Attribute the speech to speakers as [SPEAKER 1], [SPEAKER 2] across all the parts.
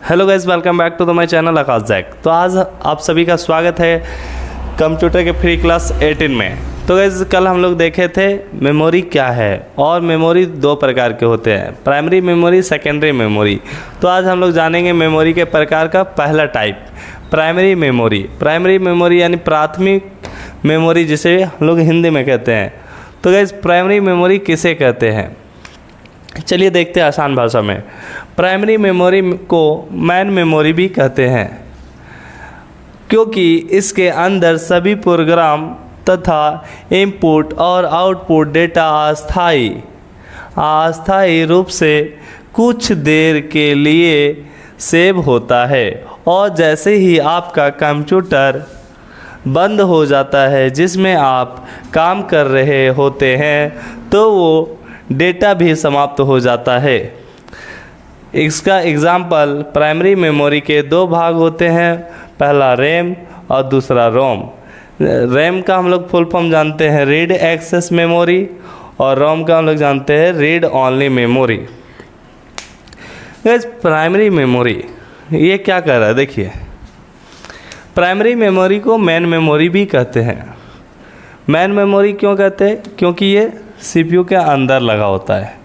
[SPEAKER 1] Hello guys, welcome back to the my channel Akash Jack. तो आज आप सभी का स्वागत है कंप्यूटर के फ्री क्लास 18 में। तो गाइस, कल हम लोग देखे थे मेमोरी क्या है, और मेमोरी दो प्रकार के होते हैं, प्राइमरी मेमोरी, सेकेंडरी मेमोरी। तो आज हम लोग जानेंगे मेमोरी के प्रकार का पहला type, primary memory. Primary memory यानी प्राथमिक मेमोरी, जिसे हम लोग हिंदी में कहते हैं। तो गाइस, प्राइमरी मेमोरी किसे कहते हैं, चलिए देखते हैं आसान भाषा में। प्राइमरी मेमोरी को मेन मेमोरी भी कहते हैं, क्योंकि इसके अंदर सभी प्रोग्राम तथा इनपुट और आउटपुट डेटा अस्थायी रूप से कुछ देर के लिए सेव होता है, और जैसे ही आपका कंप्यूटर बंद हो जाता है जिसमें आप काम कर रहे होते हैं, तो वो डेटा भी समाप्त हो जाता है। इसका एग्जाम्पल, प्राइमरी मेमोरी के दो भाग होते हैं, पहला रैम और दूसरा रोम। रैम का हम लोग फुल फॉर्म जानते हैं रीड एक्सेस मेमोरी, और रोम का हम लोग जानते हैं read only memory. Primary memory ये क्या कर रहा है, देखिए। प्राइमरी मेमोरी को मेन मेमोरी भी कहते हैं। मेन मेमोरी क्यों कहते हैं, क्योंकि ये सीपीयू के अंदर लगा होता है,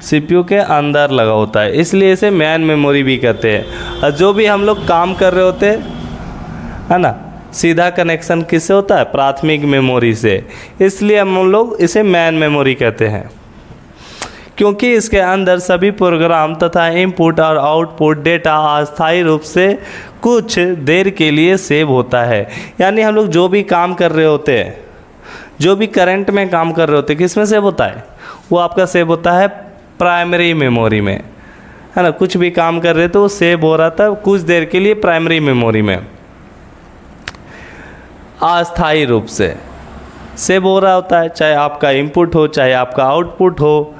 [SPEAKER 1] सीपीयू के अंदर लगा होता है, इसलिए इसे मेन मेमोरी भी कहते हैं। और जो भी हम लोग काम कर रहे होते हैं, है ना, सीधा कनेक्शन किससे होता है, प्राथमिक मेमोरी से, इसलिए हम लोग इसे मेन मेमोरी कहते हैं। क्योंकि इसके अंदर सभी प्रोग्राम तथा इनपुट और आउटपुट डेटा अस्थायी रूप से कुछ देर के लिए सेव होता है। यानी हम लोग जो भी काम कर रहे होते हैं, जो भी करंट में काम कर रहे होते हैं, किस में सेव होता है, वो आपका सेव होता है प्राइमरी मेमोरी में, है ना। कुछ भी काम कर रहे तो वो सेव हो रहा था कुछ देर के लिए प्राइमरी मेमोरी में, अस्थायी रूप से सेव हो रहा होता है। चाहे आपका इनपुट हो, चाहे आपका आउटपुट हो,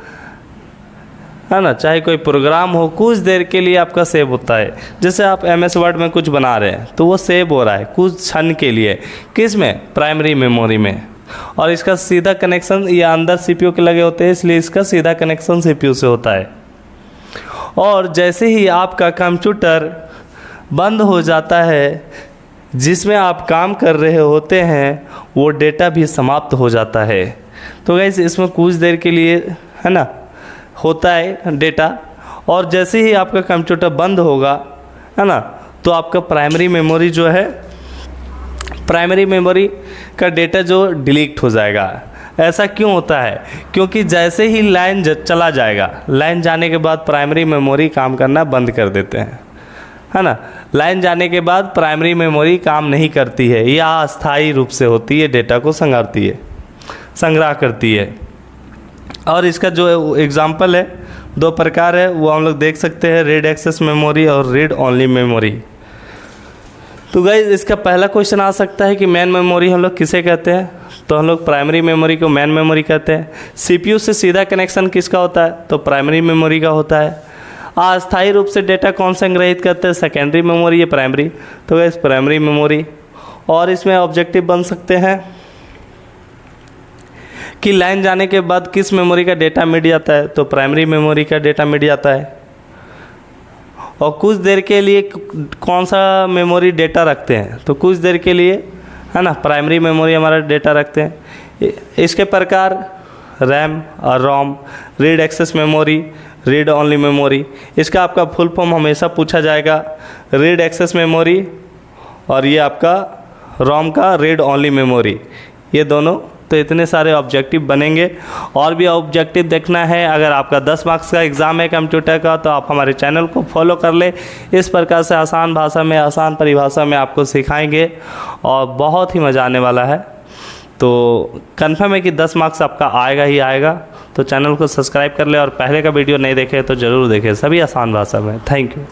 [SPEAKER 1] है ना, चाहे कोई प्रोग्राम हो, कुछ देर के लिए आपका सेव होता है। जैसे आप MS वर्ड में कुछ बना रहे हैं तो वो सेव हो रहा है कुछ क्षण के लिए, किस में, प्राइमरी मेमोरी में। और इसका सीधा कनेक्शन ये अंदर CPU के लगे होते हैं, इसलिए इसका सीधा कनेक्शन CPU से होता है। और जैसे ही आपका कंप्यूटर बंद हो जाता है जिसमें आप काम कर रहे होते हैं, वो डेटा भी समाप्त हो जाता है। तो गाइस, इसमें कुछ देर के लिए, है ना, होता है डेटा, और जैसे ही आपका कंप्यूटर बंद होगा, है ना, तो आपका प्राइमरी मेमोरी जो है, प्राइमरी मेमोरी का डेटा जो डिलीट हो जाएगा। ऐसा क्यों होता है, क्योंकि जैसे ही लाइन चला जाएगा, लाइन जाने के बाद प्राइमरी मेमोरी काम करना बंद कर देते हैं, है ना। लाइन जाने के बाद प्राइमरी मेमोरी काम नहीं करती है, या अस्थायी रूप से होती है, डेटा को संग्रह करती है। और इसका जो एग्जाम्पल है, दो प्रकार है, वो हम लोग देख सकते हैं, रीड एक्सेस मेमोरी और रीड ओनली मेमोरी। तो गाइस, इसका पहला क्वेश्चन आ सकता है कि मेन मेमोरी हम लोग किसे कहते हैं, तो हम लोग प्राइमरी मेमोरी को मेन मेमोरी कहते हैं। सीपीयू से सीधा कनेक्शन किसका होता है, तो प्राइमरी मेमोरी का होता है। अस्थायी रूप से डेटा कौन संग्रहित करते हैं, सेकेंडरी मेमोरी या प्राइमरी, तो गाइस प्राइमरी मेमोरी। और इसमें ऑब्जेक्टिव बन सकते हैं कि लाइन जाने के बाद किस मेमोरी का डेटा मिट जाता है, तो प्राइमरी मेमोरी का डेटा मिट जाता है। और कुछ देर के लिए कौन सा मेमोरी डेटा रखते हैं, तो कुछ देर के लिए, है ना, प्राइमरी मेमोरी हमारा डेटा रखते हैं। इसके प्रकार रैम और ROM, read access memory, read only memory. इसका आपका फुल फॉर्म हमेशा पूछा जाएगा, रीड एक्सेस मेमोरी, और ये आपका रोम का रीड ओनली मेमोरी, ये दोनों। तो इतने सारे ऑब्जेक्टिव बनेंगे। और भी ऑब्जेक्टिव देखना है, अगर आपका 10 मार्क्स का एग्ज़ाम है कंप्यूटर का, तो आप हमारे चैनल को फॉलो कर ले। इस प्रकार से आसान भाषा में, आसान परिभाषा में आपको सिखाएंगे, और बहुत ही मज़ा आने वाला है। तो कन्फर्म है कि 10 मार्क्स आपका आएगा ही आएगा। तो चैनल को सब्सक्राइब कर ले, और पहले का वीडियो नहीं देखे तो ज़रूर देखें, सभी आसान भाषा में। Thank you.